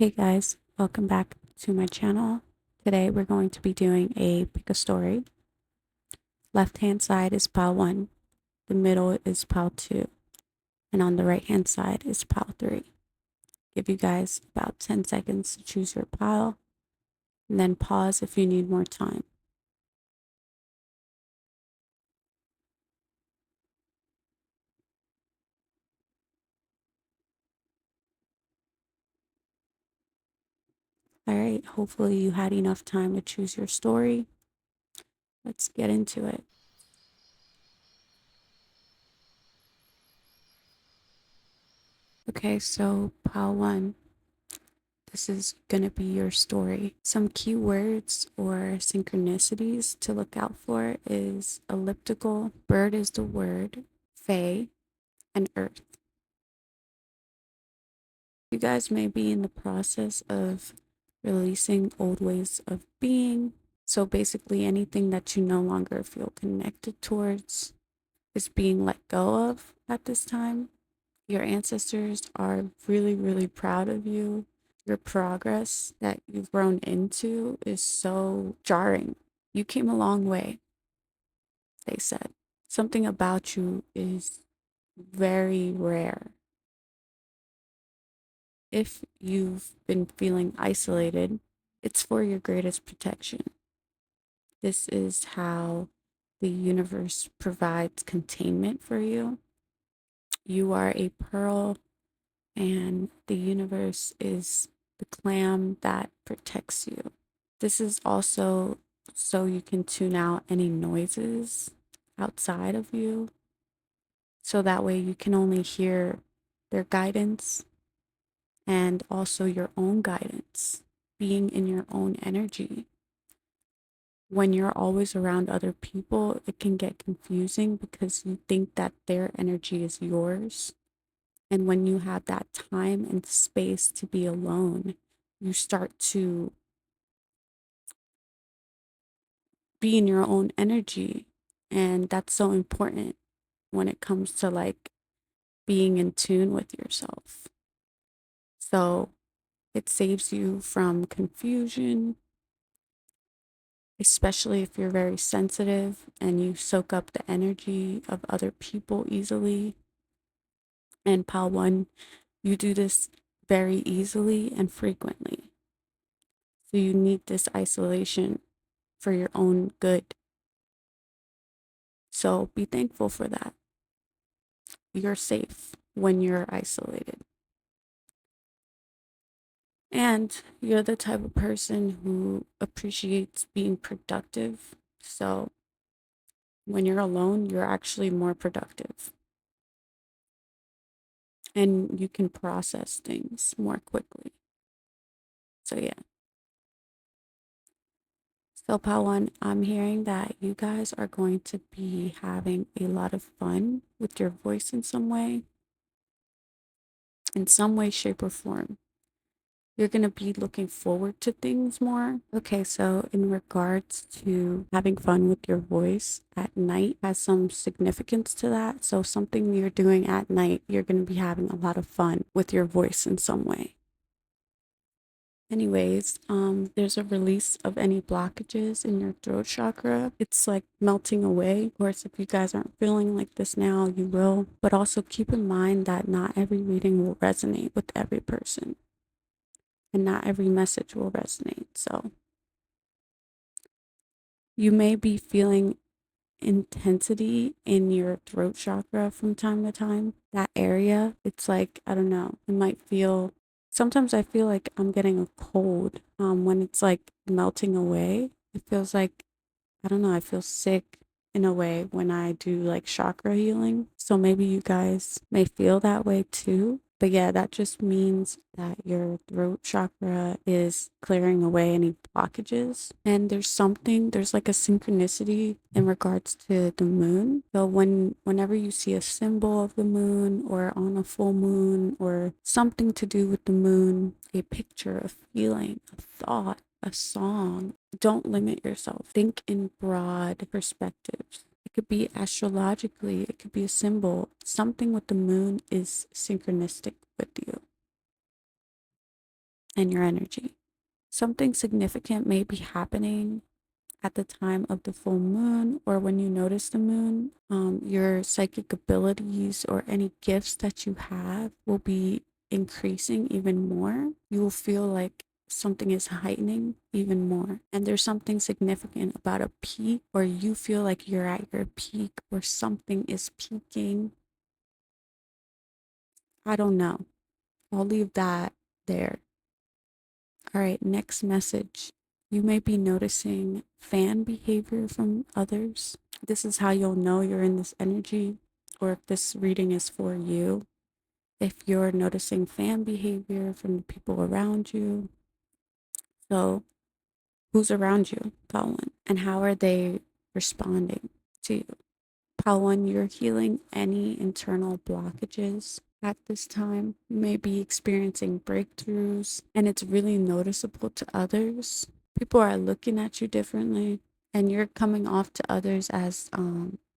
Hey guys, welcome back to my channel. Today we're going to be doing a pick a story. Left hand side is pile 1, the middle is pile 2, and on the right hand side is pile 3. Give you guys about 10 seconds to choose your pile, and then pause if you need more time. Alright, hopefully you had enough time to choose your story. Let's get into it. Okay, so pile 1. This is going to be your story. Some keywords or synchronicities to look out for is elliptical, bird is the word, fae, and earth. You guys may be in the process of releasing old ways of being. So basically anything that you no longer feel connected towards is being let go of at this time. Your ancestors are really, really proud of you. Your progress that you've grown into is so jarring. You came a long way, they said. Something about you is very rare. If you've been feeling isolated, it's for your greatest protection. This is how the universe provides containment for you. You are a pearl, and the universe is the clam that protects you. This is also so you can tune out any noises outside of you, so that way you can only hear their guidance and also your own guidance, being in your own energy. When you're always around other people, it can get confusing because you think that their energy is yours. And when you have that time and space to be alone, you start to be in your own energy. And that's so important when it comes to like being in tune with yourself. So it saves you from confusion, especially if you're very sensitive and you soak up the energy of other people easily. And pile 1, you do this very easily and frequently. So you need this isolation for your own good. So be thankful for that. You're safe when you're isolated. And you're the type of person who appreciates being productive. So when you're alone, you're actually more productive. And you can process things more quickly. So yeah. So Pawan, I'm hearing that you guys are going to be having a lot of fun with your voice in some way, shape, or form. You're going to be looking forward to things more. Okay, so in regards to having fun with your voice at night has some significance to that. So something you're doing at night, you're going to be having a lot of fun with your voice in some way. Anyways, there's a release of any blockages in your throat chakra. It's like melting away. Of course, if you guys aren't feeling like this now, you will. But also keep in mind that not every reading will resonate with every person, and not every message will resonate. So you may be feeling intensity in your throat chakra from time to time. That area, it's like, I don't know, it might feel, sometimes I feel like I'm getting a cold when it's like melting away. It feels like, I don't know, I feel sick in a way when I do like chakra healing. So maybe you guys may feel that way too. But yeah, that just means that your throat chakra is clearing away any blockages. And there's like a synchronicity in regards to the moon. So whenever you see a symbol of the moon or on a full moon or something to do with the moon, a picture, a feeling, a thought, a song, don't limit yourself. Think in broad perspectives. It could be astrologically, it could be a symbol. Something with the moon is synchronistic with you. and your energy. Something significant may be happening at the time of the full moon or when you notice the moon. Your psychic abilities or any gifts that you have will be increasing even more. You will feel like something is heightening even more. And there's something significant about a peak, or you feel like you're at your peak, or something is peaking. I don't know. I'll leave that there. All right, next message. You may be noticing fan behavior from others. This is how you'll know you're in this energy or if this reading is for you. If you're noticing fan behavior from the people around you. So, who's around you, Pawan? And how are they responding to you? Pawan, you're healing any internal blockages at this time. You may be experiencing breakthroughs, and it's really noticeable to others. People are looking at you differently, and you're coming off to others as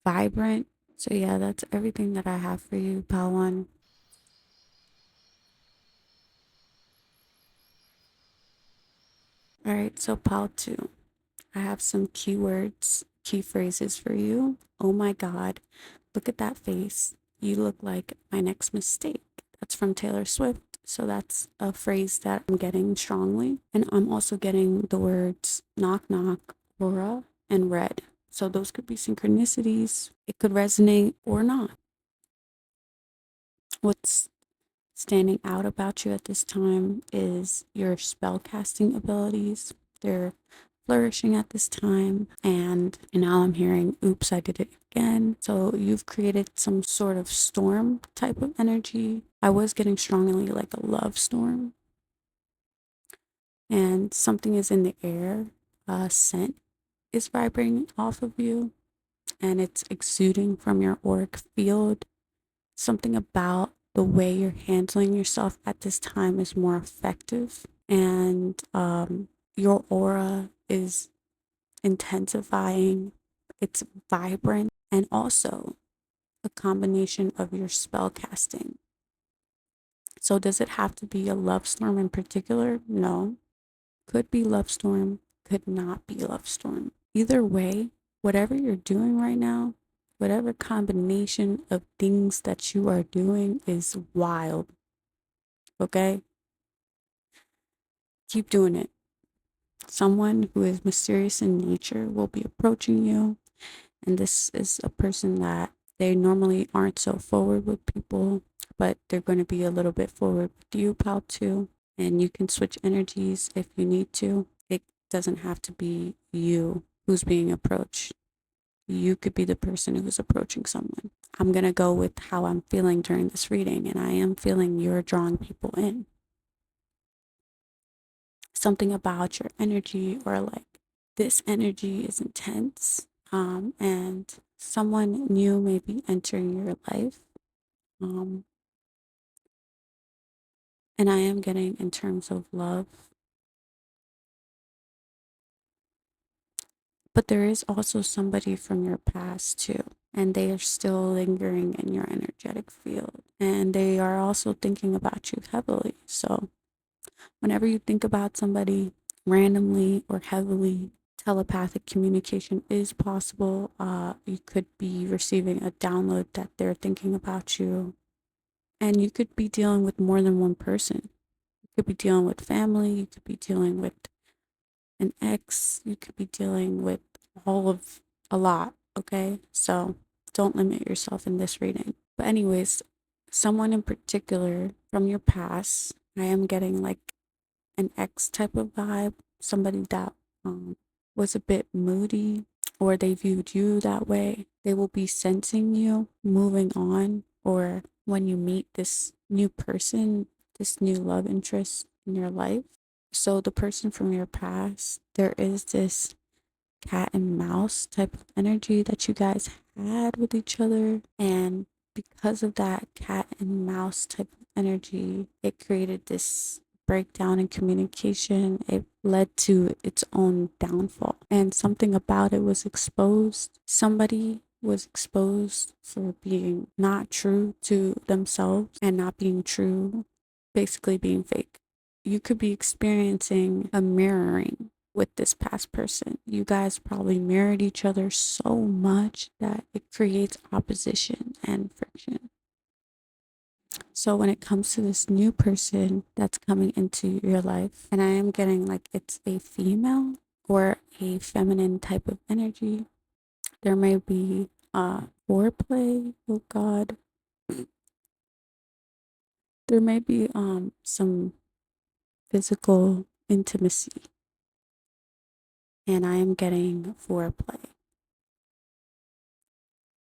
vibrant. So, yeah, that's everything that I have for you, Pawan. All right, so Pal 2. I have some keywords, key phrases for you. Oh my God, look at that face. You look like my next mistake. That's from Taylor Swift. So that's a phrase that I'm getting strongly. And I'm also getting the words knock knock, aura, and red. So those could be synchronicities. It could resonate or not. What's standing out about you at this time is your spell casting abilities. They're flourishing at this time. And now I'm hearing, oops, I did it again. So you've created some sort of storm type of energy. I was getting strongly like a love storm. And something is in the air. A scent is vibrating off of you and it's exuding from your auric field. Something about the way you're handling yourself at this time is more effective, and your aura is intensifying, it's vibrant, and also a combination of your spell casting. So, does it have to be a love storm in particular? No. Could be love storm, could not be love storm. Either way, whatever you're doing right now, whatever combination of things that you are doing is wild. Okay? Keep doing it. Someone who is mysterious in nature will be approaching you. And this is a person that they normally aren't so forward with people, but they're going to be a little bit forward with you, pal, too. And you can switch energies if you need to. It doesn't have to be you who's being approached. You could be the person who's approaching someone. I'm going to go with how I'm feeling during this reading, and I am feeling you're drawing people in. Something about your energy, or like this energy is intense, and someone new may be entering your life. Um, and I am getting in terms of love, but there is also somebody from your past too, and they are still lingering in your energetic field, and they are also thinking about you heavily. So whenever you think about somebody randomly or heavily, telepathic communication is possible. You could be receiving a download that they're thinking about you. And you could be dealing with more than one person. You could be dealing with family. You could be dealing with an ex. You could be dealing with all of a lot. Okay. So don't limit yourself in this reading. But, anyways, someone in particular from your past, I am getting like an ex type of vibe, somebody that was a bit moody, or they viewed you that way. They will be sensing you moving on, or when you meet this new person, this new love interest in your life. So, the person from your past, there is this cat and mouse type of energy that you guys had with each other. And because of that cat and mouse type of energy, it created this breakdown in communication. It led to its own downfall. And something about it was exposed. Somebody was exposed for being not true to themselves and not being true, basically being fake. you could be experiencing a mirroring with this past person. You guys probably mirrored each other so much that it creates opposition and friction. So when it comes to this new person that's coming into your life, and I am getting like it's a female or a feminine type of energy, there may be foreplay. Oh God, there may be some physical intimacy, and I am getting foreplay.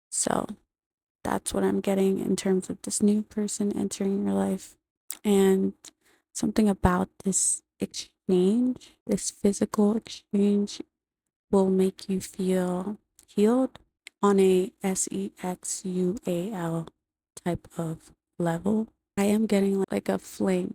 So that's what I'm getting in terms of this new person entering your life. And something about this exchange, this physical exchange, will make you feel healed on a sexual type of level. I am getting like a fling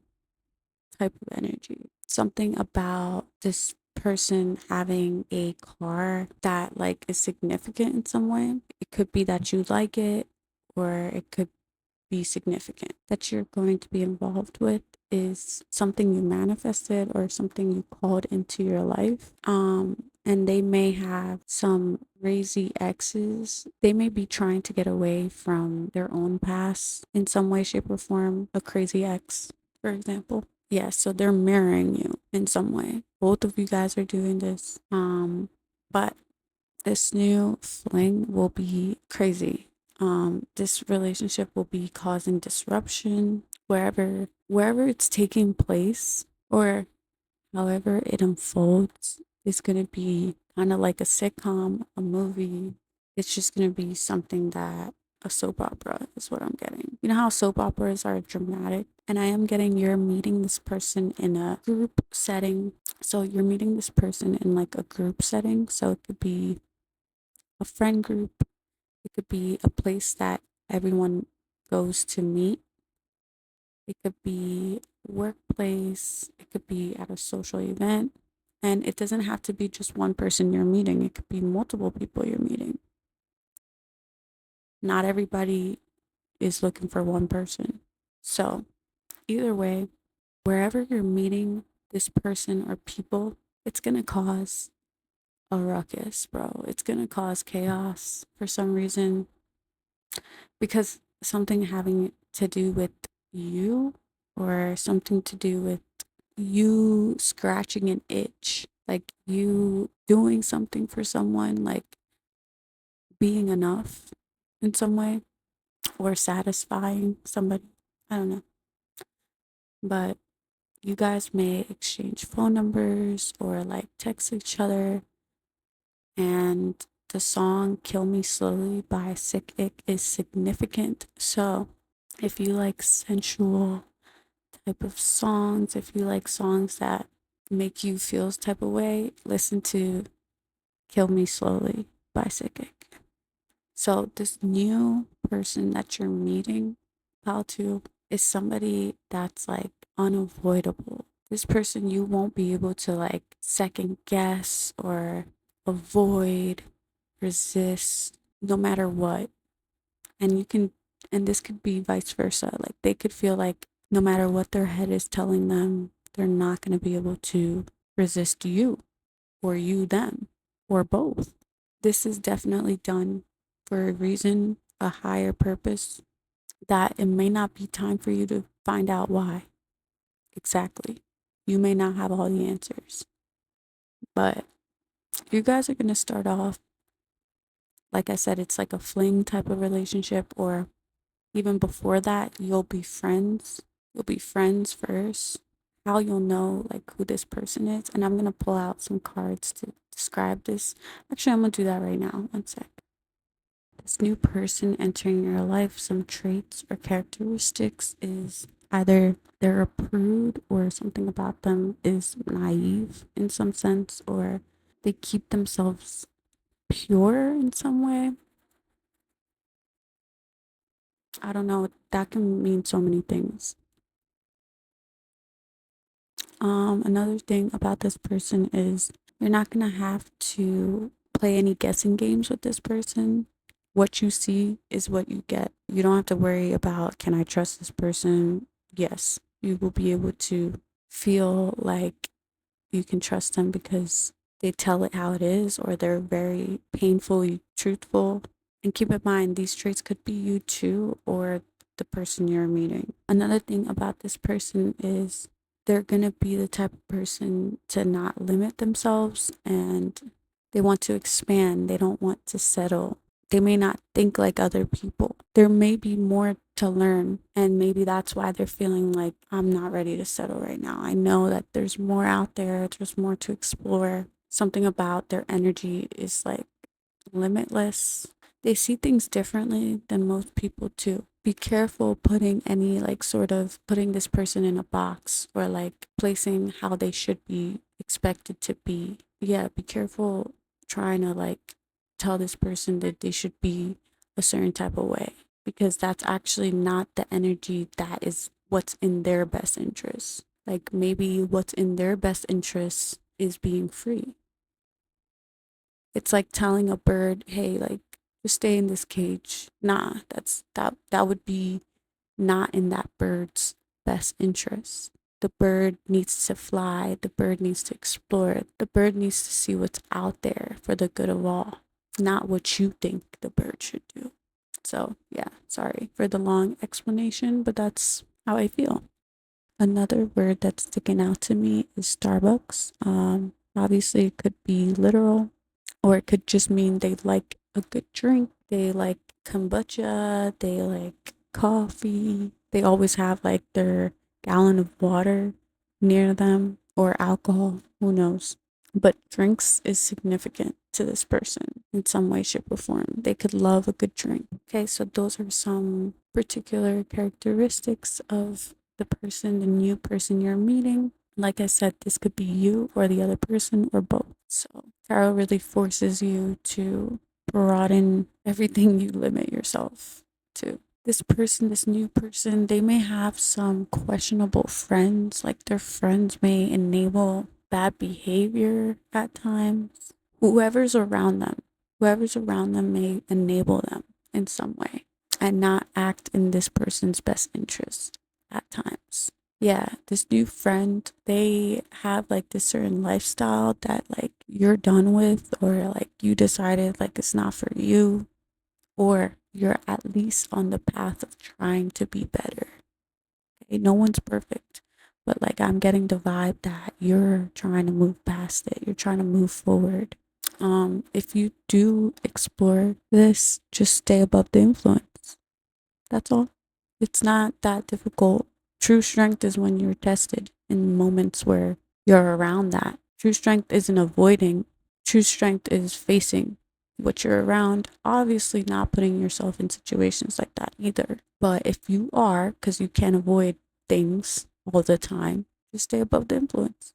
type of energy. Something about this person having a car that like is significant in some way. It could be that you like it, or it could be significant that you're going to be involved with is something you manifested or something you called into your life. And they may have some crazy exes. They may be trying to get away from their own past in some way, shape, or form. A crazy ex, for example. Yeah, so they're mirroring you in some way. Both of you guys are doing this. But this new fling will be crazy. This relationship will be causing disruption wherever it's taking place, or however it unfolds. Is going to be kind of like a sitcom, a movie. It's just going to be something that a soap opera is what I'm getting. You know how soap operas are dramatic? And I am getting you're meeting this person in a group setting. So you're meeting this person in like a group setting. So it could be a friend group. It could be a place that everyone goes to meet. It could be workplace. It could be at a social event. And it doesn't have to be just one person you're meeting. It could be multiple people you're meeting. Not everybody is looking for one person. So either way, wherever you're meeting this person or people, it's going to cause a ruckus, bro. It's going to cause chaos for some reason, because something having to do with you, or something to do with you scratching an itch, like you doing something for someone, like being enough in some way, or satisfying somebody. I don't know. But you guys may exchange phone numbers or like text each other. And the song Kill Me Slowly by Sick Ick is significant. So if you like sensual type of songs, if you like songs that make you feel this type of way, listen to Kill Me Slowly by Sick Ick. So this new person that you're meeting, how to, is somebody that's like unavoidable. This person you won't be able to like second guess or avoid, resist, no matter what. And you can, and this could be vice versa. Like they could feel like no matter what their head is telling them, they're not going to be able to resist you, or you them, or both. This is definitely done for a reason, a higher purpose, that it may not be time for you to find out why exactly. You may not have all the answers, but you guys are going to start off, like I said, it's like a fling type of relationship, or even before that, you'll be friends. You'll be friends first. How you'll know like who this person is. And I'm going to pull out some cards to describe this. Actually, I'm going to do that right now. One sec. This new person entering your life, some traits or characteristics is either they're a prude, or something about them is naive in some sense, or they keep themselves pure in some way. I don't know. That can mean so many things. Another thing about this person is you're not gonna have to play any guessing games with this person. What you see is what you get. You don't have to worry about, can I trust this person? Yes, you will be able to feel like you can trust them because they tell it how it is, or they're very painfully truthful. And keep in mind, these traits could be you too, or the person you're meeting. Another thing about this person is they're going to be the type of person to not limit themselves, and they want to expand. They don't want to settle. They may not think like other people. There may be more to learn, and maybe that's why they're feeling like, I'm not ready to settle right now. I know that there's more out there, there's more to explore. Something about their energy is like limitless. They see things differently than most people too. Be careful putting any like sort of putting this person in a box, or like placing how they should be expected to be. Yeah, be careful trying to like tell this person that they should be a certain type of way, because that's actually not the energy that is what's in their best interest. Like maybe what's in their best interest is being free. It's like telling a bird, hey, like, just stay in this cage. Nah, that would be not in that bird's best interest. The bird needs to fly, the bird needs to explore, the bird needs to see what's out there for the good of all, not what you think the bird should do. So, yeah, sorry for the long explanation, but that's how I feel. Another word that's sticking out to me is Starbucks. Obviously, it could be literal, or it could just mean they like a good drink. They like kombucha. They like coffee. They always have like their gallon of water near them, or alcohol. Who knows? But drinks is significant to this person in some way, shape, or form. They could love a good drink. Okay, so those are some particular characteristics of the person, the new person you're meeting. Like I said, this could be you or the other person or both. So tarot really forces you to broaden everything you limit yourself to. This person, this new person, they may have some questionable friends. Like their friends may enable bad behavior at times. Whoever's around them may enable them in some way and not act in this person's best interest at times. Yeah, this new friend, they have like this certain lifestyle that like you're done with, or like you decided like it's not for you, or you're at least on the path of trying to be better. Okay, no one's perfect, but like I'm getting the vibe that you're trying to move past it. You're trying to move forward. If you do explore this, just stay above the influence. That's all. It's not that difficult. True strength is when you're tested in moments where you're around that. True strength isn't avoiding, true strength is facing what you're around. Obviously, not putting yourself in situations like that either. But if you are, because you can't avoid things all the time, just stay above the influence.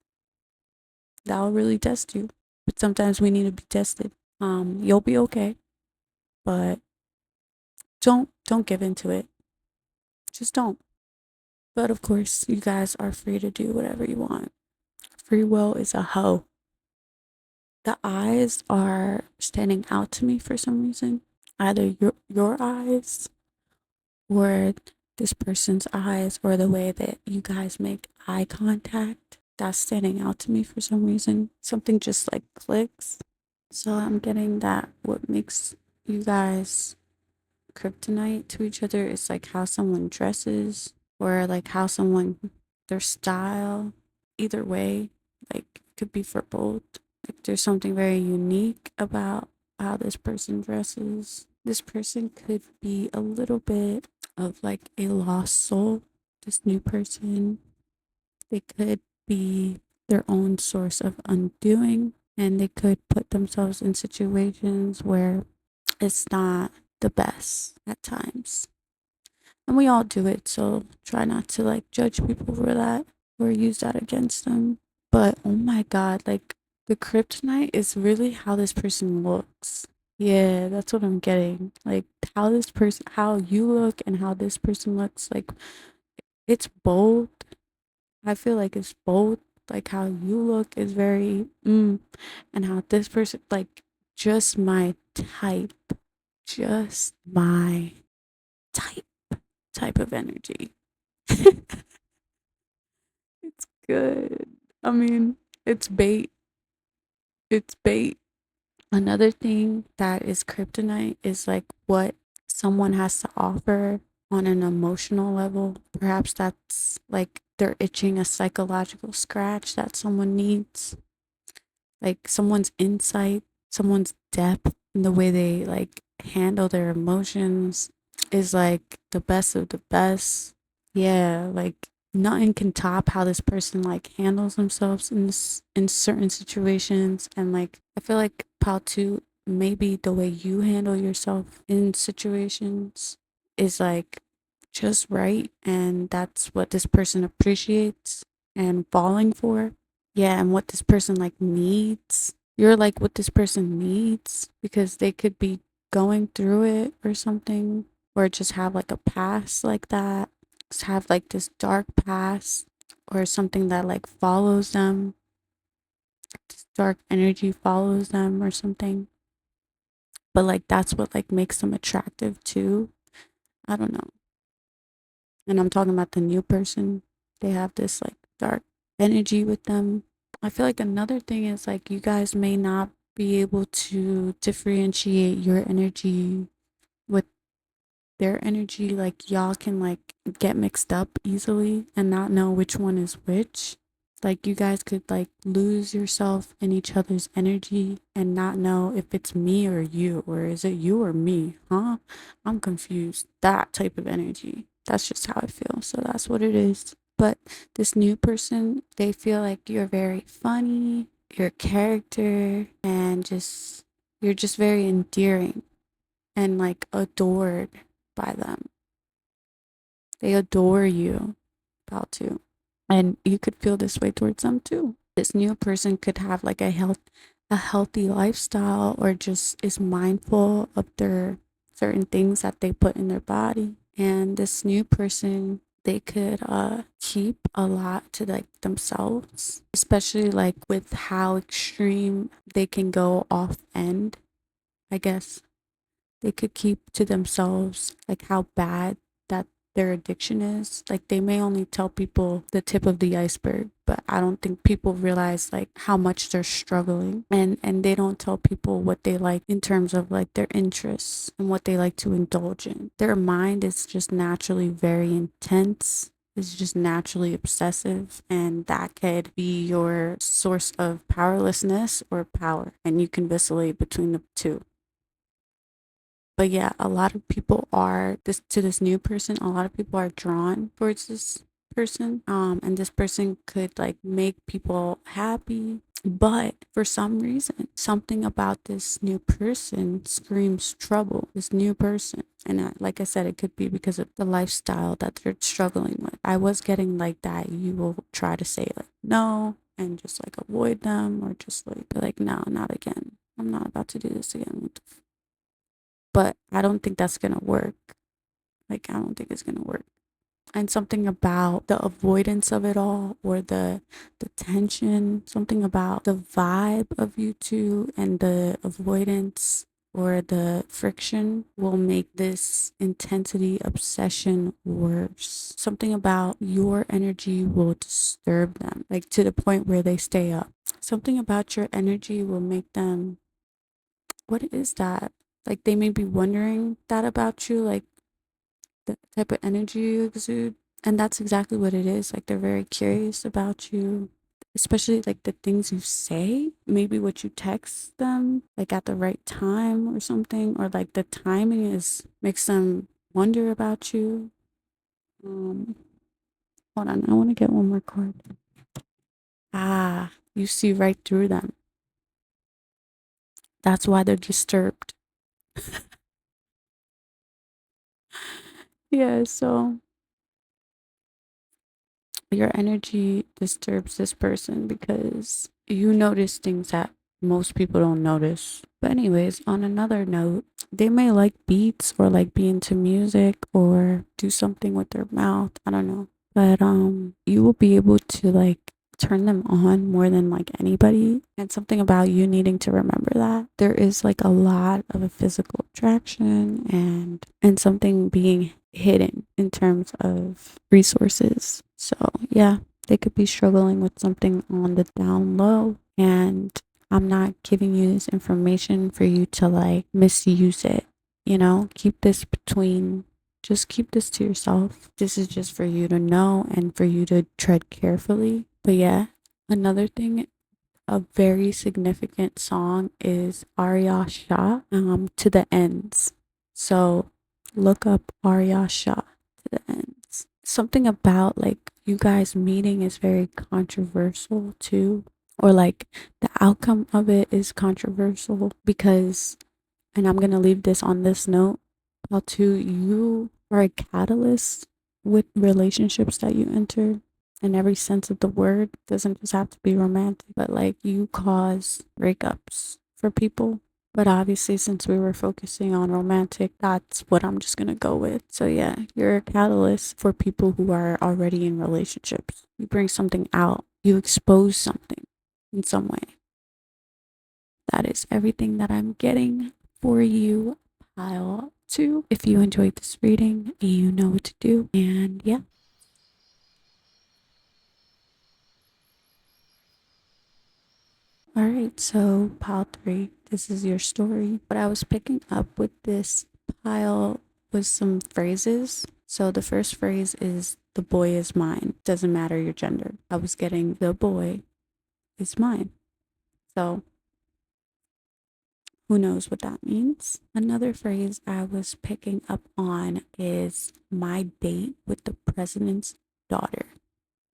That'll really test you. But sometimes we need to be tested. You'll be okay, but don't give into it. Just don't. But of course, you guys are free to do whatever you want. Free will is a hoe. The eyes are standing out to me for some reason. Either your eyes, or this person's eyes, or the way that you guys make eye contact. That's standing out to me for some reason. Something just like clicks. So I'm getting that what makes you guys kryptonite to each other is like how someone dresses, or like how someone, their style. Either way, like it could be for both. Like there's something very unique about how this person dresses. This person could be a little bit of like a lost soul. This new person, they could be their own source of undoing, and they could put themselves in situations where it's not the best at times. And we all do it, so try not to like judge people for that or use that against them. But oh my god, like the kryptonite is really how this person looks. Yeah, that's what I'm getting. Like how this person, how you look and how this person looks, like it's bold. I feel like it's both. Like how you look is very and how this person, like, just my type, just my type of energy. It's good. I mean, it's bait. It's bait. Another thing that is kryptonite is like what someone has to offer on an emotional level. Perhaps that's like they're itching a psychological scratch that someone needs, like someone's insight, someone's depth in the way they like handle their emotions is like the best of the best. Yeah, like nothing can top how this person like handles themselves in in certain situations. And like I feel like Pal too, maybe the way you handle yourself in situations is like just right, and that's what this person appreciates and falling for. Yeah, and what this person like needs. You're like what this person needs because they could be going through it or something, or just have like a past like that. Just have like this dark past or something that like follows them. This dark energy follows them or something. But like that's what like makes them attractive too. I don't know. And I'm talking about the new person. They have this like dark energy with them. I feel like another thing is like you guys may not be able to differentiate your energy with their energy. Like y'all can like get mixed up easily and not know which one is which. Like you guys could like lose yourself in each other's energy and not know if it's me or you, or is it you or me, huh? I'm confused. That type of energy. That's just how I feel. So that's what it is. But this new person, they feel like you're very funny, your character, and just you're just very endearing and like adored by them. They adore you, about to. And you could feel this way towards them too. This new person could have like a healthy lifestyle, or just is mindful of their certain things that they put in their body. And this new person, they could keep a lot to like themselves, especially like with how extreme they can go off end, I guess. They could keep to themselves like how bad that their addiction is. Like they may only tell people the tip of the iceberg, but I don't think people realize like how much they're struggling. And they don't tell people what they like in terms of like their interests and what they like to indulge in. Their mind is just naturally very intense. It's just naturally obsessive, and that could be your source of powerlessness or power, and you can vacillate between the two. But yeah, a lot of people are this to this new person. A lot of people are drawn towards this person. And this person could like make people happy. But for some reason, something about this new person screams trouble. This new person. And like I said, it could be because of the lifestyle that they're struggling with. I was getting like that. You will try to say like no and just like avoid them, or just like be like, no, not again. I'm not about to do this again. But I don't think that's gonna work. Like, I don't think it's gonna work. And something about the avoidance of it all, or the tension, something about the vibe of you two and the avoidance or the friction will make this intensity obsession worse. Something about your energy will disturb them, like to the point where they stay up. Something about your energy will make them, what is that? Like they may be wondering that about you, like the type of energy you exude. And that's exactly what it is. Like they're very curious about you, especially like the things you say, maybe what you text them, like at the right time or something, or like the timing is makes them wonder about you. Um, Hold on, I want to get one more card. Ah, you see right through them. That's why they're disturbed. Yeah, so your energy disturbs this person because you notice things that most people don't notice. But anyways, on another note, they may like beats or like be into music or do something with their mouth. I don't know. But you will be able to like turn them on more than like anybody. And something about you needing to remember that there is like a lot of a physical attraction and something being hidden in terms of resources. So yeah, They could be struggling with something on the down low, and I'm not giving you this information for you to like misuse it. You know, keep this between, just keep this to yourself. This is just for you to know and for you to tread carefully. But yeah, another thing, a very significant song is Arya Shah, To the Ends. So look up Arya Shah, To the Ends. Something about like you guys meeting is very controversial too, or like the outcome of it is controversial because, and I'm gonna leave this on this note, how to you are a catalyst with relationships that you enter in every sense of the word. Doesn't just have to be romantic, but like you cause breakups for people. But obviously, since we were focusing on romantic, that's what I'm just gonna go with. So yeah, you're a catalyst for people who are already in relationships. You bring something out, you expose something in some way. That is everything that I'm getting for you, pile two. If you enjoyed this reading, you know what to do. And yeah. All right, so pile three, this is your story. What I was picking up with this pile was some phrases. So the first phrase is the boy is mine. Doesn't matter your gender. I was getting the boy is mine. So who knows what that means? Another phrase I was picking up on is my date with the president's daughter.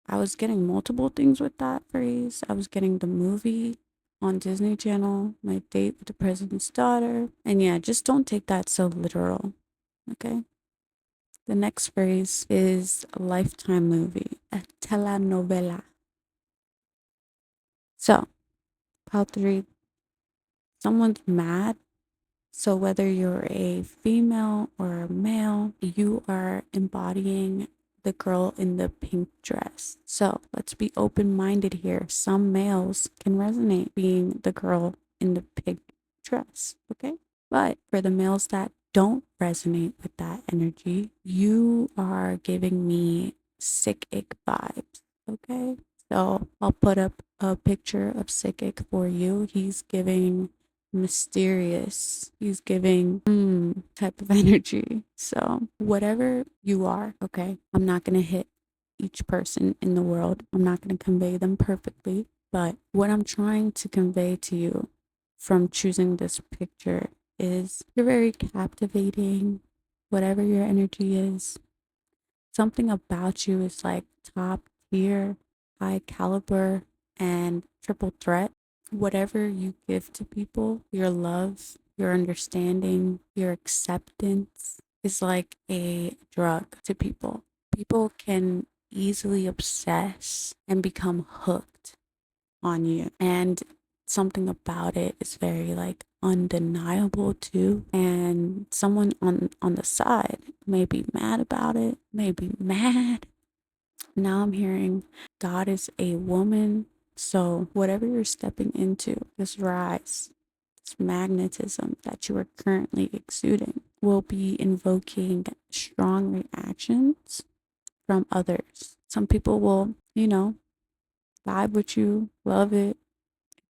I was getting multiple things with that phrase. I was getting the movie on Disney Channel, My Date with the President's Daughter. And yeah, just don't take that so literal. Okay. The next phrase is a Lifetime movie, a telenovela. So, part three, someone's mad. So, whether you're a female or a male, you are embodying the girl in the pink dress. So, let's be open minded here. Some males can resonate being the girl in the pink dress, okay? But for the males that don't resonate with that energy, you are giving me sick ick vibes, okay? So, I'll put up a picture of sick ick for you. He's giving mysterious. He's giving type of energy. So, whatever you are, okay, I'm not going to hit each person in the world. I'm not going to convey them perfectly. But what I'm trying to convey to you from choosing this picture is you're very captivating, whatever your energy is. Something about you is like top tier, high caliber, and triple threat. Whatever you give to people, your love, your understanding, your acceptance is like a drug to people. People can easily obsess and become hooked on you. And something about it is very like undeniable too. And someone on the side may be mad about it, may be mad. Now I'm hearing God is a woman. So whatever you're stepping into, this rise, this magnetism that you are currently exuding will be invoking strong reactions from others. Some people will, vibe with you, love it,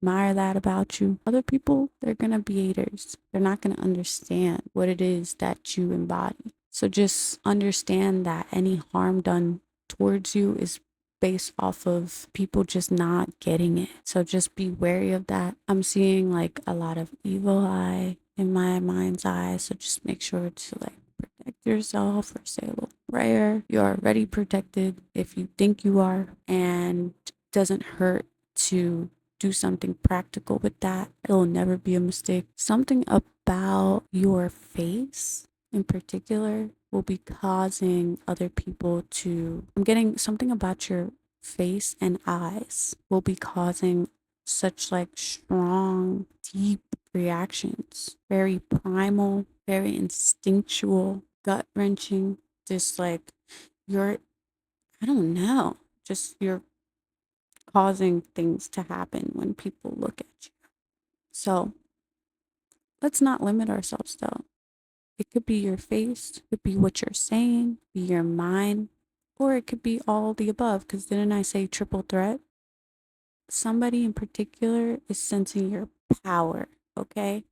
admire that about you. Other people, they're going to be haters. They're not going to understand what it is that you embody. So just understand that any harm done towards you is based off of people just not getting it. So just be wary of that. I'm seeing like a lot of evil eye in my mind's eye. So just make sure to like protect yourself or say a little prayer. You're already protected if you think you are, and doesn't hurt to do something practical with that. It'll never be a mistake. Something about your face in particular will be causing other people to. I'm getting something about your face and eyes will be causing such like strong, deep reactions. Very primal, very instinctual, gut wrenching. Just like you're, I don't know, just you're causing things to happen when people look at you. So let's not limit ourselves though. It could be your face, it could be what you're saying, be your mind, Or it could be all the above, because didn't I say triple threat? Somebody in particular is sensing your power, okay?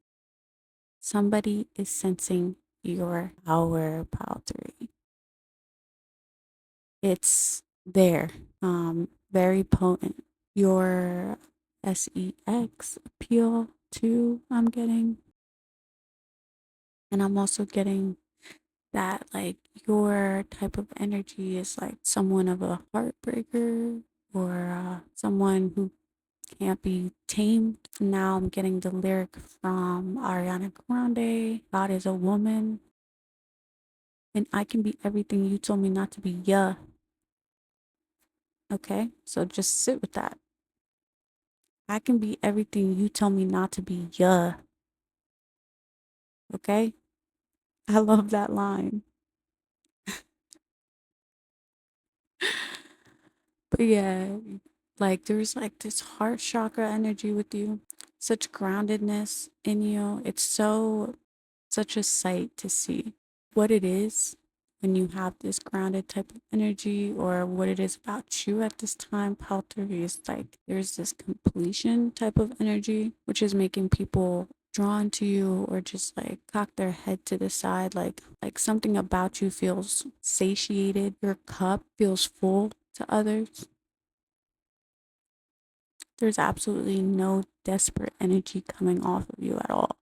Somebody is sensing your power, pile 3. It's there, very potent. Your sex appeal too, I'm getting. And I'm also getting that like your type of energy is like someone of a heartbreaker, or someone who can't be tamed. Now I'm getting the lyric from Ariana Grande, God is a woman, and I can be everything you told me not to be. Yeah. Okay, so just sit with that. I can be everything you tell me not to be. Yeah. Okay, I love that line. But yeah, like there's like this heart chakra energy with you, such groundedness in you. It's such a sight to see what it is when you have this grounded type of energy, or what it is about you at this time. Paltry is like there's this completion type of energy, which is making people drawn to you, or just like cock their head to the side, like something about you feels satiated. Your cup feels full to others. There's absolutely no desperate energy coming off of you at all.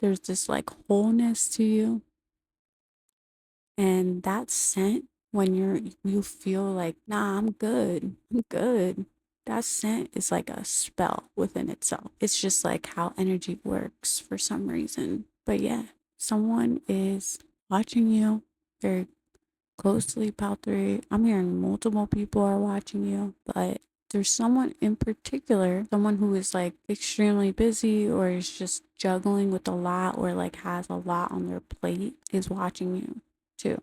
There's this like wholeness to you. And that scent, when you feel like, nah, I'm good. I'm good. That scent is like a spell within itself. It's just like how energy works for some reason. But yeah, someone is watching you very closely, pal 3. I'm hearing multiple people are watching you, but there's someone in particular, someone who is like extremely busy, or is just juggling with a lot, or like has a lot on their plate, is watching you too.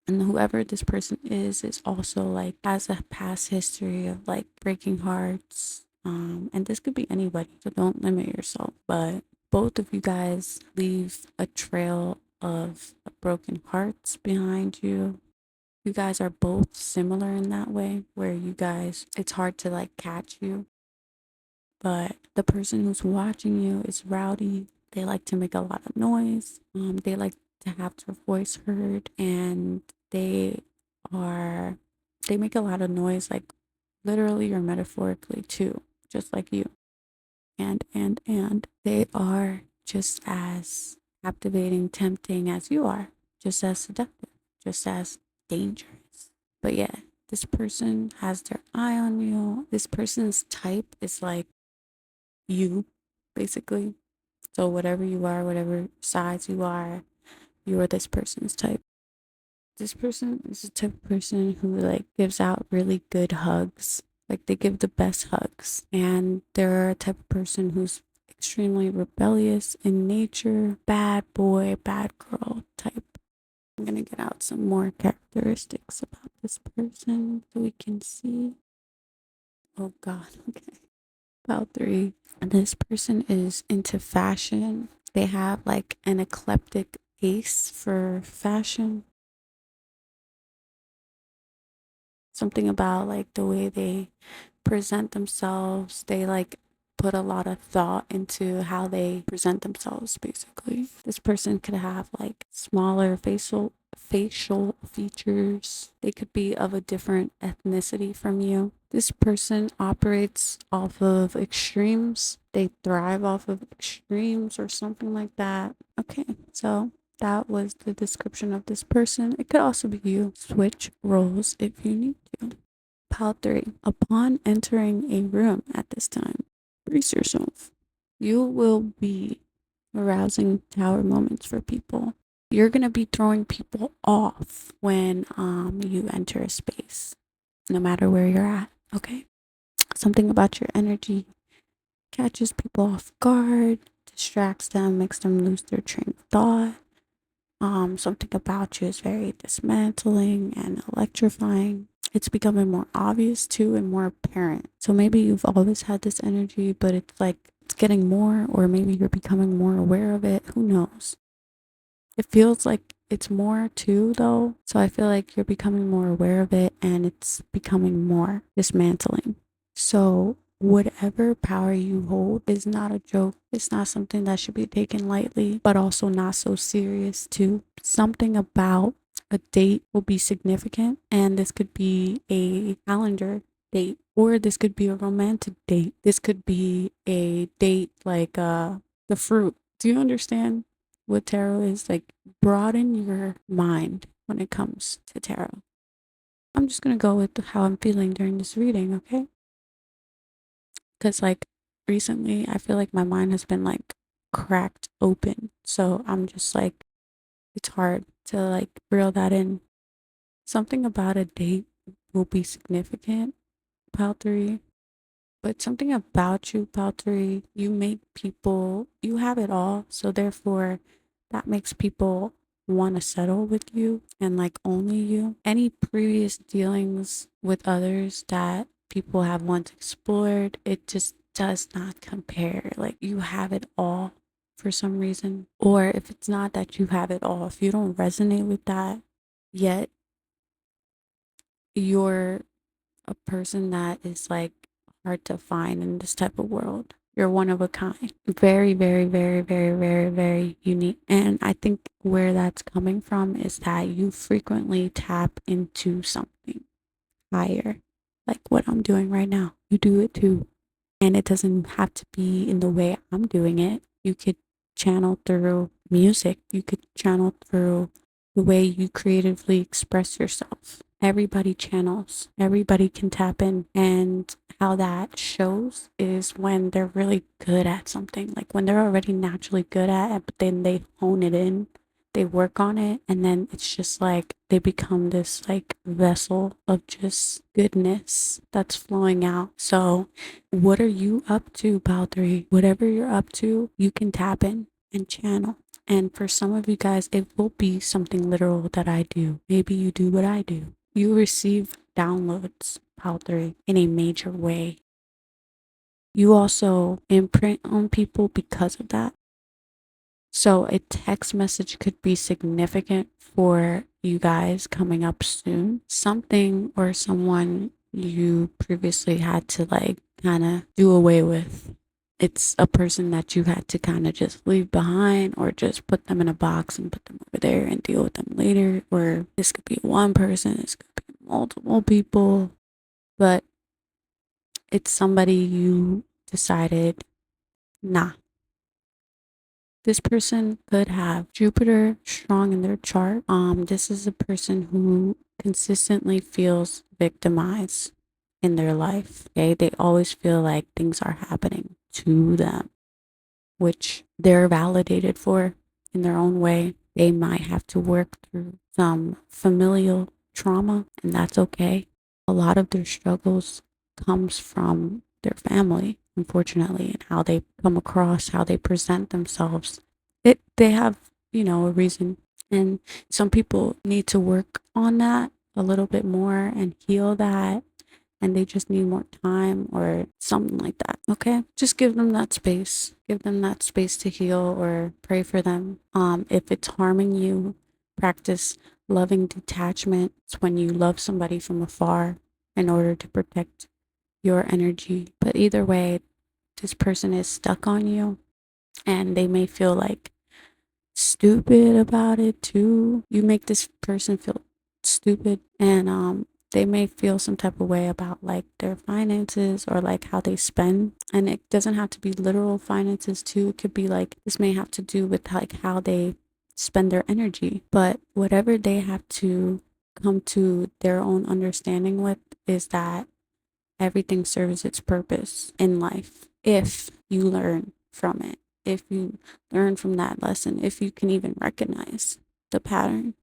And whoever this person is also like has a past history of like breaking hearts. And this could be anybody, so don't limit yourself. But both of you guys leave a trail of broken hearts behind you. You guys are both similar in that way, where you guys, it's hard to like catch you. But the person who's watching you is rowdy. They like to make a lot of noise. They like to have their voice heard, and they are, they make a lot of noise, like literally or metaphorically too, just like you. And they are just as captivating, tempting as you are, just as seductive, just as dangerous. But yeah, this person has their eye on you. This person's type is like you, basically. So whatever you are, whatever size you are this person's type. This person is the type of person who like gives out really good hugs. Like they give the best hugs. And they're a type of person who's extremely rebellious in nature, bad boy, bad girl type. I'm gonna get out some more characteristics about this person so we can see. Oh god, okay. About 3. This person is into fashion. They have like an eclectic taste for fashion. Something about like the way they present themselves. They like put a lot of thought into how they present themselves, basically. This person could have like smaller facial features. They could be of a different ethnicity from you. This person operates off of extremes. They thrive off of extremes or something like that. Okay, so that was the description of this person. It could also be you. Switch roles if you need to. Pile 3. Upon entering a room at this time, brace yourself. You will be arousing tower moments for people. You're going to be throwing people off when you enter a space, no matter where you're at, okay? Something about your energy catches people off guard, distracts them, makes them lose their train of thought. Something about you is very dismantling and electrifying. It's becoming more obvious too and more apparent. So maybe you've always had this energy, but it's like it's getting more, or maybe you're becoming more aware of it. Who knows? It feels like it's more too, though. So I feel like you're becoming more aware of it and it's becoming more dismantling. So, whatever power you hold is not a joke. It's not something that should be taken lightly, but also not so serious, too. Something about a date will be significant, and this could be a calendar date, or this could be a romantic date. This could be a date like the fruit. Do you understand what tarot is? Like, broaden your mind when it comes to tarot. I'm just gonna go with how I'm feeling during this reading, okay? Because like recently I feel like my mind has been like cracked open, so I'm just like, it's hard to like reel that in. Something about a date will be significant, pile 3. But something about you, pile 3, you make people, you have it all, so therefore that makes people want to settle with you and like only you. Any previous dealings with others that people have once explored, it just does not compare. Like, you have it all for some reason. Or if it's not that you have it all, if you don't resonate with that yet, you're a person that is like hard to find in this type of world. You're one of a kind. Very, very, very, very, very, very unique. And I think where that's coming from is that you frequently tap into something higher, like what I'm doing right now. You do it too. And it doesn't have to be in the way I'm doing it. You could channel through music, you could channel through the way you creatively express yourself. Everybody channels, everybody can tap in. And how that shows is when they're really good at something, like when they're already naturally good at it, but then they hone it in, they work on it, and then it's just like they become this like vessel of just goodness that's flowing out. So what are you up to, pal 3? Whatever you're up to, you can tap in and channel. And for some of you guys, it will be something literal that I do. Maybe you do what I do. You receive downloads, pal 3, in a major way. You also imprint on people because of that. So a text message could be significant for you guys coming up soon. Something or someone you previously had to like kind of do away with. It's a person that you had to kind of just leave behind or just put them in a box and put them over there and deal with them later. Or this could be one person, this could be multiple people, but it's somebody you decided, nah, this person could have Jupiter strong in their chart. This is a person who consistently feels victimized in their life. Okay, they always feel like things are happening to them, which they're validated for in their own way. They might have to work through some familial trauma, and that's okay. A lot of their struggles comes from their family, unfortunately, and how they come across, how they present themselves. They have, a reason. And some people need to work on that a little bit more and heal that, and they just need more time or something like that. Okay, just give them that space. Give them that space to heal, or pray for them. If it's harming you, practice loving detachment. It's when you love somebody from afar in order to protect your energy. But either way, this person is stuck on you, and they may feel like stupid about it too. You make this person feel stupid, and they may feel some type of way about like their finances or like how they spend. And it doesn't have to be literal finances too. It could be like, this may have to do with like how they spend their energy. But whatever they have to come to their own understanding with is that everything serves its purpose in life if you learn from it, if you learn from that lesson, if you can even recognize the pattern.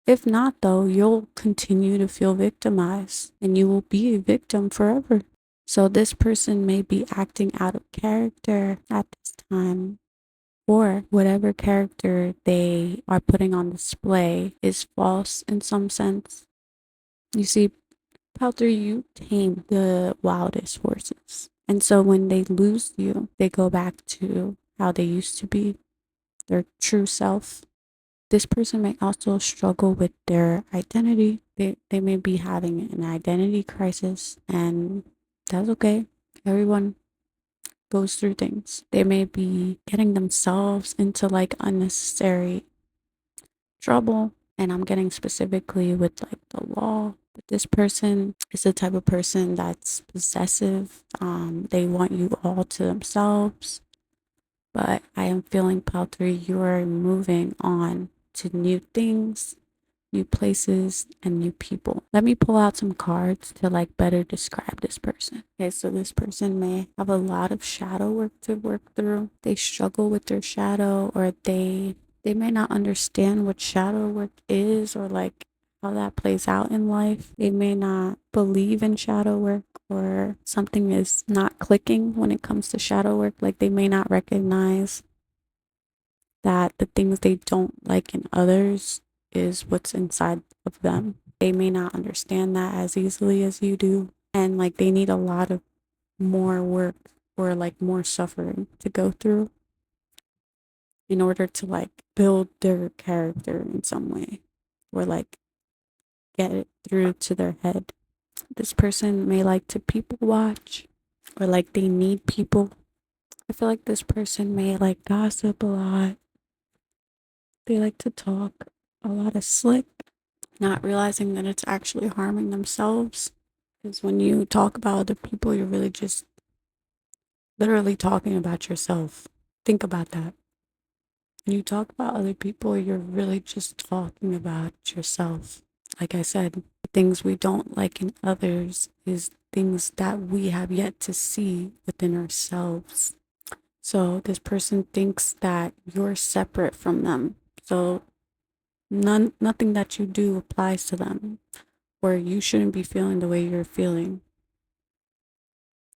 If not, though, you'll continue to feel victimized and you will be a victim forever. So this person may be acting out of character at this time, or whatever character they are putting on display is false in some sense. You see, Pelter, you tame the wildest horses. And so when they lose you, they go back to how they used to be. their true self. This person may also struggle with their identity. They may be having an identity crisis, and that's okay. Everyone goes through things. They may be getting themselves into like unnecessary trouble. And I'm getting specifically with like the law. But this person is the type of person that's possessive. They want you all to themselves. But I am feeling pile 3, you are moving on to new things, new places, and new people. Let me pull out some cards to like better describe this person. Okay, so this person may have a lot of shadow work to work through. They struggle with their shadow, or they may not understand what shadow work is, or like how that plays out in life. They may not believe in shadow work, or something is not clicking when it comes to shadow work. Like they may not recognize that the things they don't like in others is what's inside of them. They may not understand that as easily as you do. And like they need a lot of more work, or like more suffering to go through in order to like build their character in some way, or like get it through to their head. This person may like to people watch, or like they need people. I feel like this person may like gossip a lot. They like to talk a lot of slick, not realizing that it's actually harming themselves. Because when you talk about other people, you're really just literally talking about yourself. Think about that. When you talk about other people, you're really just talking about yourself. Like I said, things we don't like in others is things that we have yet to see within ourselves. So this person thinks that you're separate from them. So nothing that you do applies to them, or you shouldn't be feeling the way you're feeling.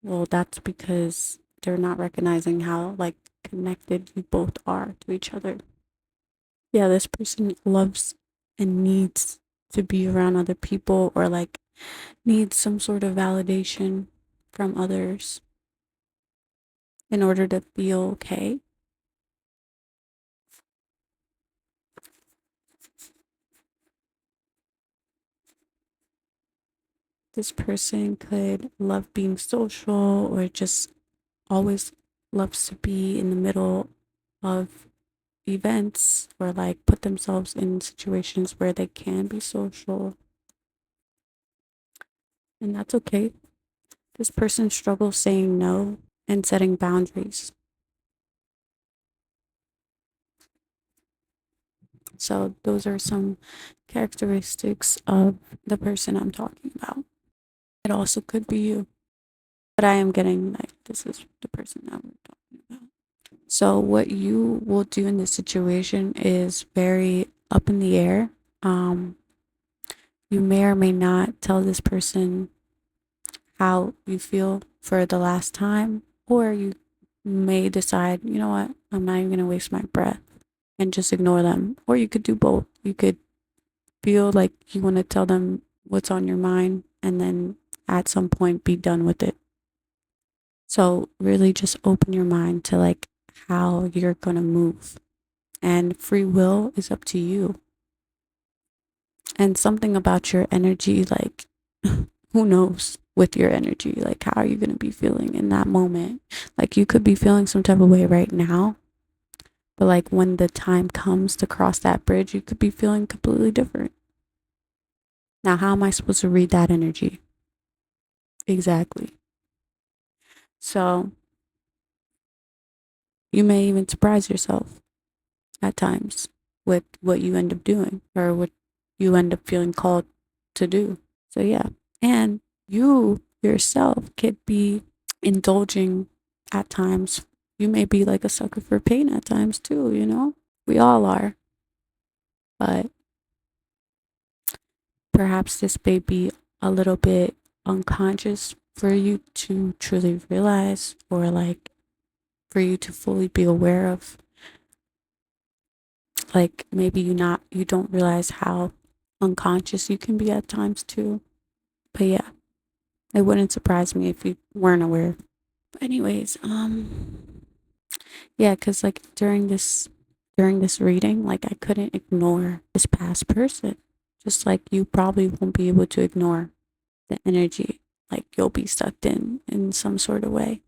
Well, that's because they're not recognizing how like connected you both are to each other. Yeah, this person loves and needs to be around other people, or like needs some sort of validation from others in order to feel okay. This person could love being social, or just always loves to be in the middle of events, or like put themselves in situations where they can be social. And that's okay. This person struggles saying no and setting boundaries. So those are some characteristics of the person I'm talking about. It also could be you, but I am getting like this is the person that we're talking about. So what you will do in this situation is very up in the air. Um, you may or may not tell this person how you feel for the last time, or you may decide, you know what, I'm not even going to waste my breath and just ignore them. Or you could do both. You could feel like you want to tell them what's on your mind, and then at some point be done with it. So really just open your mind to like how you're going to move, and free will is up to you. And something about your energy, like who knows with your energy, like how are you going to be feeling in that moment? Like you could be feeling some type of way right now, but like when the time comes to cross that bridge, you could be feeling completely different. Now, how am I supposed to read that energy? Exactly. So you may even surprise yourself at times with what you end up doing, or what you end up feeling called to do. So yeah. And you yourself could be indulging at times. You may be like a sucker for pain at times too, you know? We all are. But perhaps this may be a little bit unconscious for you to truly realize, or like for you to fully be aware of. Like maybe you don't realize how unconscious you can be at times too. But yeah, it wouldn't surprise me if you weren't aware. But anyways, yeah, because like during this reading, like I couldn't ignore this past person. Just like you probably won't be able to ignore the energy. Like you'll be sucked in some sort of way.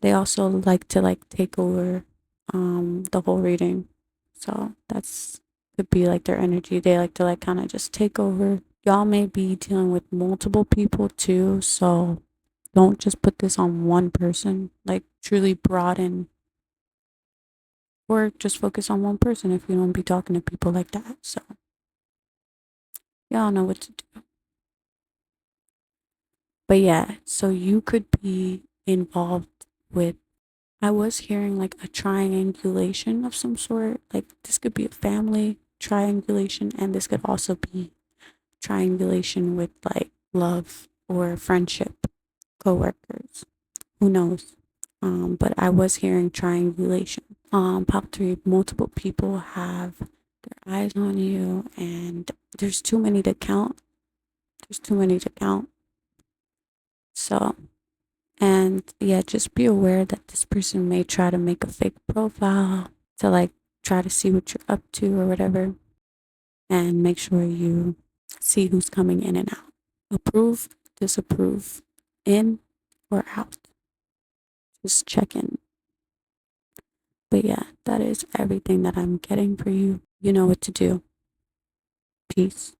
They also like to like take over the whole reading. So that's could be like their energy. They like to like kind of just take over. Y'all may be dealing with multiple people too, so don't just put this on one person. Like truly broaden or just focus on one person if you don't be talking to people like that. So y'all know what to do. But yeah, so you could be involved with, I was hearing like a triangulation of some sort. Like this could be a family triangulation, and this could also be triangulation with like love or friendship, coworkers. Who knows? But I was hearing triangulation. Pop three, multiple people have their eyes on you, and there's too many to count. There's too many to count. So, and yeah, just be aware that this person may try to make a fake profile to like try to see what you're up to or whatever, and make sure you see who's coming in and out. Approve, disapprove, in or out. Just check in. But yeah, that is everything that I'm getting for you. You know what to do. Peace.